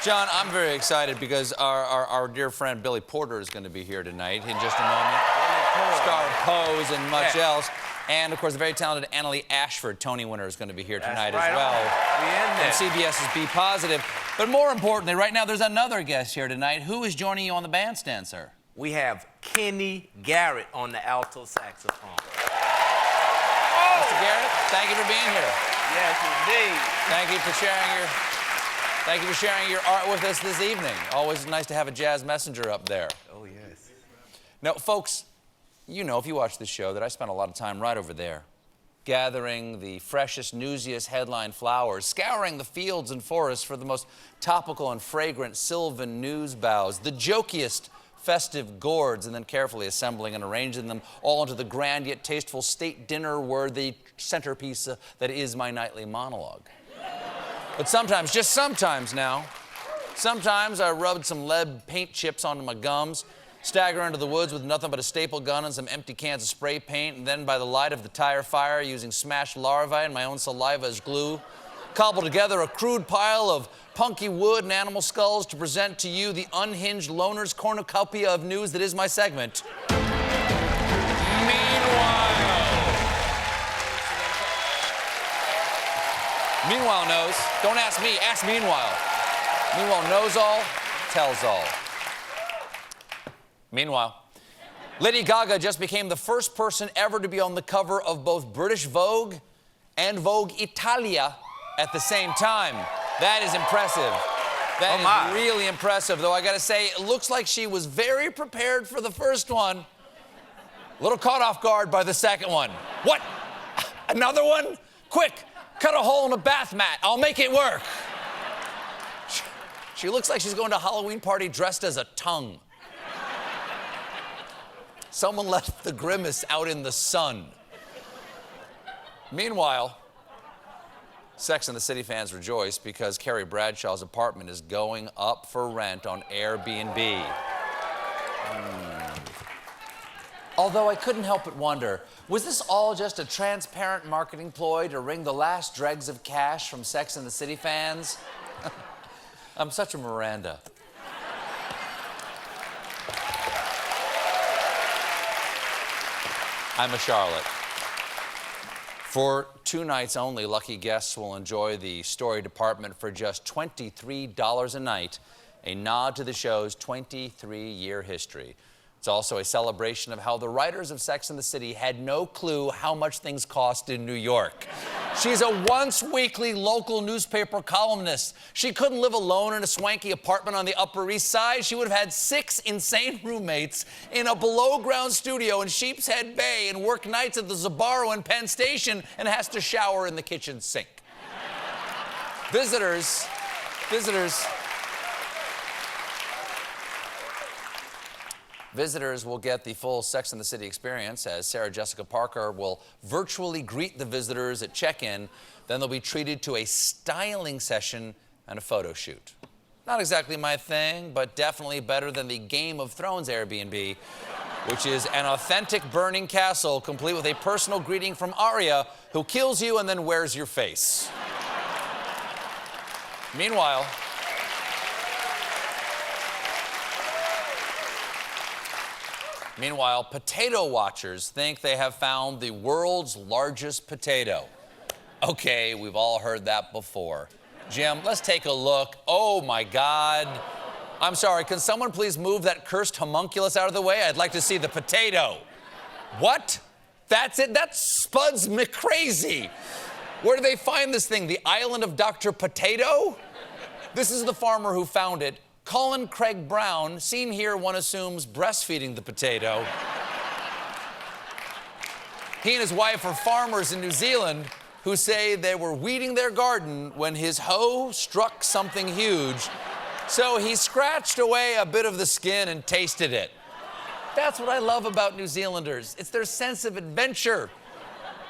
John, I'm very excited because our dear friend Billy Porter is going to be here tonight in just a moment. Star of Pose and much else. And, of course, the very talented Annalie Ashford, Tony winner, is going to be here tonight as well. And CBS's Be Positive. But more importantly, right now, there's another guest here tonight. Who is joining you on the bandstand, sir? We have Kenny Garrett on the alto saxophone. Mr. Garrett, thank you for being here. Yes, indeed. Thank you for sharing your art with us this evening. Always nice to have a jazz messenger up there. Oh, yes. Now, folks, you know, if you watch this show, that I spent a lot of time right over there, gathering the freshest, newsiest headline flowers, scouring the fields and forests for the most topical and fragrant sylvan news boughs, the jokiest festive gourds, and then carefully assembling and arranging them all into the grand yet tasteful state dinner-worthy centerpiece that is my nightly monologue. But sometimes, just sometimes now, sometimes I rubbed some lead paint chips onto my gums, stagger into the woods with nothing but a staple gun and some empty cans of spray paint, and then by the light of the tire fire, using smashed larvae and my own saliva as glue, cobble together a crude pile of punky wood and animal skulls to present to you the unhinged loner's cornucopia of news that is my segment. Meanwhile knows. Don't ask me, ask Meanwhile. Meanwhile knows all, tells all. Meanwhile, Lady Gaga just became the first person ever to be on the cover of both British Vogue and Vogue Italia at the same time. That is impressive. That is really impressive, though I gotta say, it looks like she was very prepared for the first one. A little caught off guard by the second one. What? Another one? Quick, cut a hole in a bath mat. I'll make it work. She looks like she's going to a Halloween party dressed as a tongue. Someone left the grimace out in the sun. Meanwhile, Sex and the City fans rejoice because Carrie Bradshaw's apartment is going up for rent on Airbnb. Although I couldn't help but wonder, was this all just a transparent marketing ploy to wring the last dregs of cash from Sex and the City fans? I'm such a Miranda. I'm a Charlotte. For 2 nights only, lucky guests will enjoy the story department for just $23 a night, a nod to the show's 23-year history. It's also a celebration of how the writers of Sex and the City had no clue how much things cost in New York. She's a once-weekly local newspaper columnist. She couldn't live alone in a swanky apartment on the Upper East Side. She would have had 6 insane roommates in a below-ground studio in Sheepshead Bay and work nights at the Sbarro in Penn Station and has to shower in the kitchen sink. Visitors will get the full Sex and the City experience as Sarah Jessica Parker will virtually greet the visitors at check-in. Then they'll be treated to a styling session and a photo shoot. Not exactly my thing, but definitely better than the Game of Thrones Airbnb, which is an authentic burning castle complete with a personal greeting from Arya, who kills you and then wears your face. Meanwhile, potato watchers think they have found the world's largest potato. Okay, we've all heard that before. Jim, let's take a look. Oh my God. I'm sorry, can someone please move that cursed homunculus out of the way? I'd like to see the potato. What? That's it? That's Spuds McCrazy. Where do they find this thing? The island of Dr. Potato? This is the farmer who found it. Colin Craig Brown, seen here, one assumes, breastfeeding the potato. He and his wife are farmers in New Zealand who say they were weeding their garden when his hoe struck something huge. So he scratched away a bit of the skin and tasted it. That's what I love about New Zealanders. It's their sense of adventure.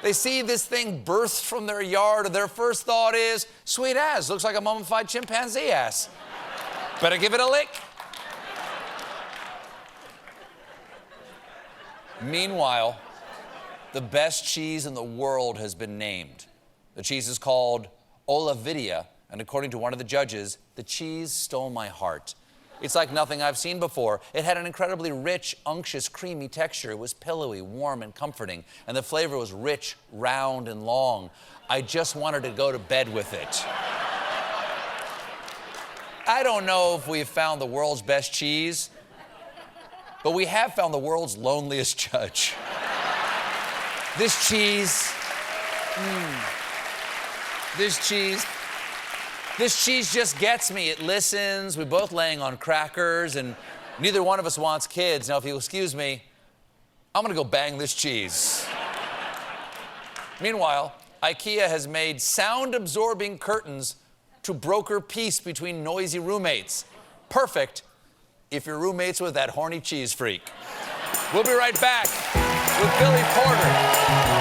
They see this thing burst from their yard, and their first thought is, sweet ass, looks like a mummified chimpanzee ass. Better give it a lick. Meanwhile, the best cheese in the world has been named. The cheese is called Olavidia, And according to one of the judges, the cheese stole my heart. It's like nothing I've seen before. It had an incredibly rich, unctuous, creamy texture. It was pillowy, warm, and comforting. And the flavor was rich, round, and long. I just wanted to go to bed with it. I don't know if we've found the world's best cheese, but we have found the world's loneliest judge. This cheese just gets me. It listens. We're both laying on crackers, and neither one of us wants kids. Now, if you'll excuse me, I'm gonna go bang this cheese. Meanwhile, Ikea has made sound-absorbing curtains to broker peace between noisy roommates. Perfect if your roommate's with that horny cheese freak. We'll be right back with Billy Porter.